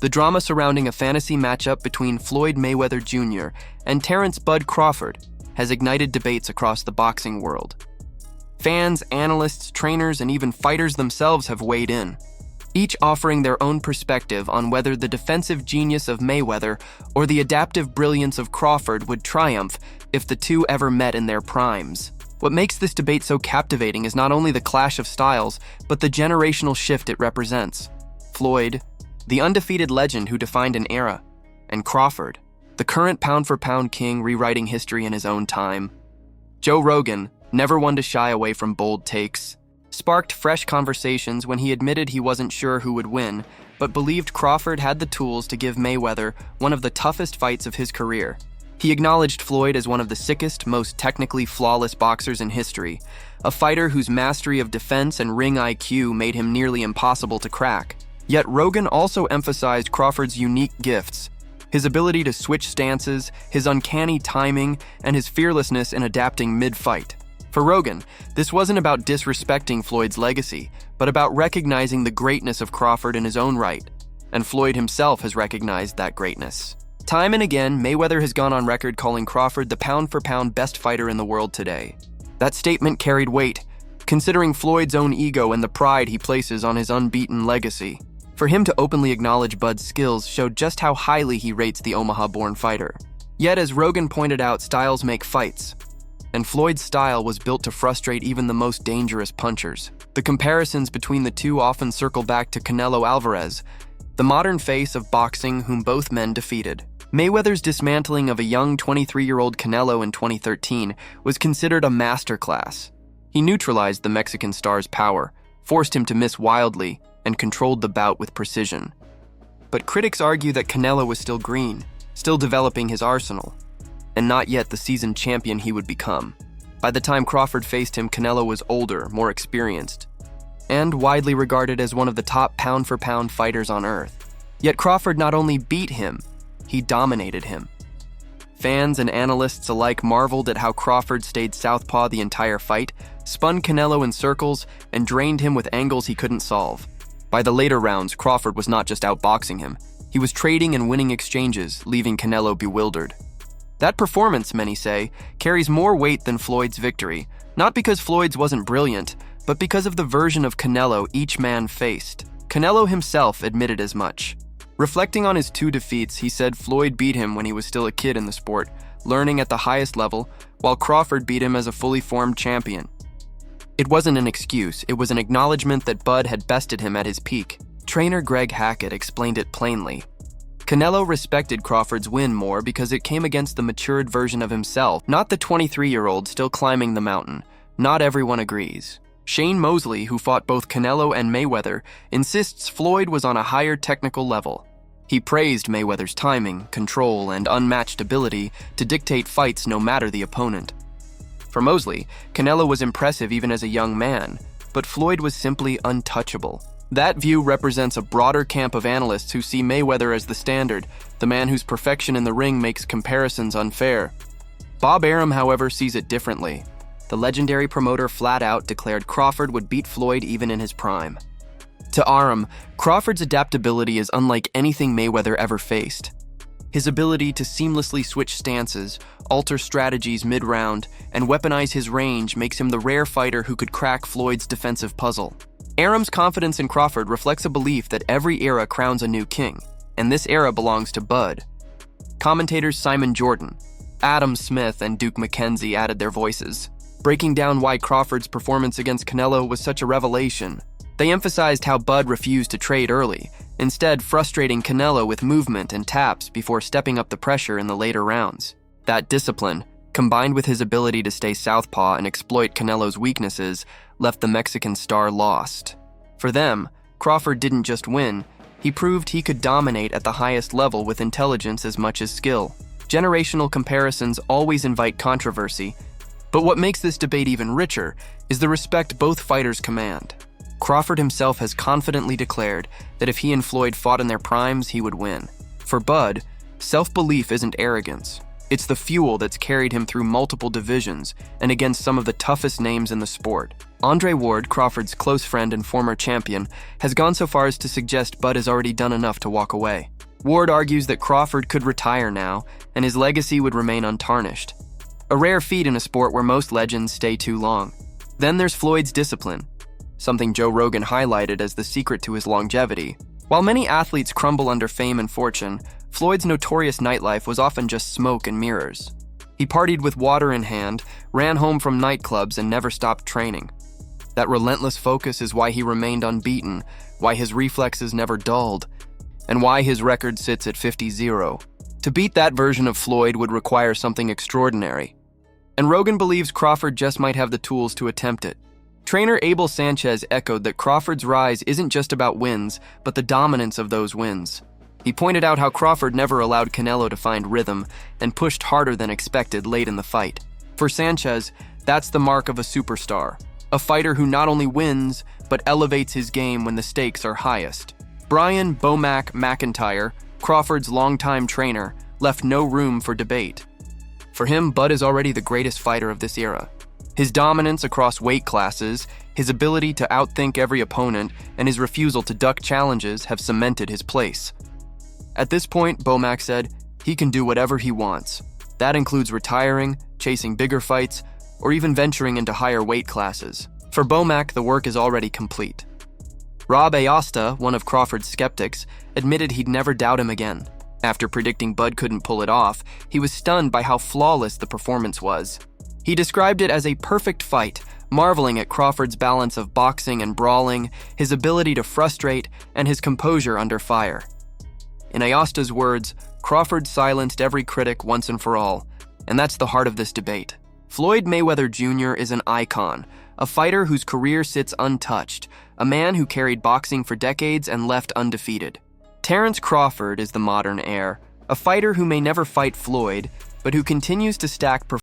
The drama surrounding a fantasy matchup between Floyd Mayweather Jr. and Terence "Bud" Crawford has ignited debates across the boxing world. Fans, analysts, trainers, and even fighters themselves have weighed in, each offering their own perspective on whether the defensive genius of Mayweather or the adaptive brilliance of Crawford would triumph if the two ever met in their primes. What makes this debate so captivating is not only the clash of styles, but the generational shift it represents. Floyd, the undefeated legend who defined an era, and Crawford, the current pound-for-pound king rewriting history in his own time. Joe Rogan, never one to shy away from bold takes, sparked fresh conversations when he admitted he wasn't sure who would win, but believed Crawford had the tools to give Mayweather one of the toughest fights of his career. He acknowledged Floyd as one of the sickest, most technically flawless boxers in history, a fighter whose mastery of defense and ring IQ made him nearly impossible to crack. Yet Rogan also emphasized Crawford's unique gifts, his ability to switch stances, his uncanny timing, and his fearlessness in adapting mid-fight. For Rogan, this wasn't about disrespecting Floyd's legacy, but about recognizing the greatness of Crawford in his own right, and Floyd himself has recognized that greatness. Time and again, Mayweather has gone on record calling Crawford the pound-for-pound best fighter in the world today. That statement carried weight, considering Floyd's own ego and the pride he places on his unbeaten legacy. For him to openly acknowledge Bud's skills showed just how highly he rates the Omaha-born fighter. Yet, as Rogan pointed out, styles make fights, and Floyd's style was built to frustrate even the most dangerous punchers. The comparisons between the two often circle back to Canelo Alvarez, the modern face of boxing whom both men defeated. Mayweather's dismantling of a young 23-year-old Canelo in 2013 was considered a masterclass. He neutralized the Mexican star's power, forced him to miss wildly, and controlled the bout with precision. But critics argue that Canelo was still green, still developing his arsenal, and not yet the seasoned champion he would become. By the time Crawford faced him, Canelo was older, more experienced, and widely regarded as one of the top pound-for-pound fighters on earth. Yet Crawford not only beat him, he dominated him. Fans and analysts alike marveled at how Crawford stayed southpaw the entire fight, spun Canelo in circles, and drained him with angles he couldn't solve. By the later rounds, Crawford was not just outboxing him, he was trading and winning exchanges, leaving Canelo bewildered. That performance, many say, carries more weight than Floyd's victory, not because Floyd's wasn't brilliant, but because of the version of Canelo each man faced. Canelo himself admitted as much. Reflecting on his two defeats, he said Floyd beat him when he was still a kid in the sport, learning at the highest level, while Crawford beat him as a fully formed champion. It wasn't an excuse, it was an acknowledgement that Bud had bested him at his peak. Trainer Greg Hackett explained it plainly. Canelo respected Crawford's win more because it came against the matured version of himself, not the 23-year-old still climbing the mountain. Not everyone agrees. Shane Mosley, who fought both Canelo and Mayweather, insists Floyd was on a higher technical level. He praised Mayweather's timing, control, and unmatched ability to dictate fights no matter the opponent. For Mosley, Canelo was impressive even as a young man, but Floyd was simply untouchable. That view represents a broader camp of analysts who see Mayweather as the standard, the man whose perfection in the ring makes comparisons unfair. Bob Arum, however, sees it differently. The legendary promoter flat out declared Crawford would beat Floyd even in his prime. To Arum, Crawford's adaptability is unlike anything Mayweather ever faced. His ability to seamlessly switch stances, alter strategies mid-round, and weaponize his range makes him the rare fighter who could crack Floyd's defensive puzzle. Arum's confidence in Crawford reflects a belief that every era crowns a new king, and this era belongs to Bud. Commentators Simon Jordan, Adam Smith, and Duke McKenzie added their voices, breaking down why Crawford's performance against Canelo was such a revelation. They emphasized how Bud refused to trade early, instead frustrating Canelo with movement and taps before stepping up the pressure in the later rounds. That discipline, combined with his ability to stay southpaw and exploit Canelo's weaknesses, left the Mexican star lost. For them, Crawford didn't just win, he proved he could dominate at the highest level with intelligence as much as skill. Generational comparisons always invite controversy, but what makes this debate even richer is the respect both fighters command. Crawford himself has confidently declared that if he and Floyd fought in their primes, he would win. For Bud, self-belief isn't arrogance. It's the fuel that's carried him through multiple divisions and against some of the toughest names in the sport. Andre Ward, Crawford's close friend and former champion, has gone so far as to suggest Bud has already done enough to walk away. Ward argues that Crawford could retire now, and his legacy would remain untarnished. A rare feat in a sport where most legends stay too long. Then there's Floyd's discipline, something Joe Rogan highlighted as the secret to his longevity. While many athletes crumble under fame and fortune, Floyd's notorious nightlife was often just smoke and mirrors. He partied with water in hand, ran home from nightclubs, and never stopped training. That relentless focus is why he remained unbeaten, why his reflexes never dulled, and why his record sits at 50-0. To beat that version of Floyd would require something extraordinary. And Rogan believes Crawford just might have the tools to attempt it. Trainer Abel Sanchez echoed that Crawford's rise isn't just about wins, but the dominance of those wins. He pointed out how Crawford never allowed Canelo to find rhythm and pushed harder than expected late in the fight. For Sanchez, that's the mark of a superstar, a fighter who not only wins, but elevates his game when the stakes are highest. Brian "Bomac" McIntyre, Crawford's longtime trainer, left no room for debate. For him, Bud is already the greatest fighter of this era. His dominance across weight classes, his ability to outthink every opponent, and his refusal to duck challenges have cemented his place. At this point, Bomac said, he can do whatever he wants. That includes retiring, chasing bigger fights, or even venturing into higher weight classes. For Bomac, the work is already complete. Rob Aosta, one of Crawford's skeptics, admitted he'd never doubt him again. After predicting Bud couldn't pull it off, he was stunned by how flawless the performance was. He described it as a perfect fight, marveling at Crawford's balance of boxing and brawling, his ability to frustrate, and his composure under fire. In Aosta's words, Crawford silenced every critic once and for all, and that's the heart of this debate. Floyd Mayweather Jr. is an icon, a fighter whose career sits untouched, a man who carried boxing for decades and left undefeated. Terence Crawford is the modern heir, a fighter who may never fight Floyd, but who continues to stack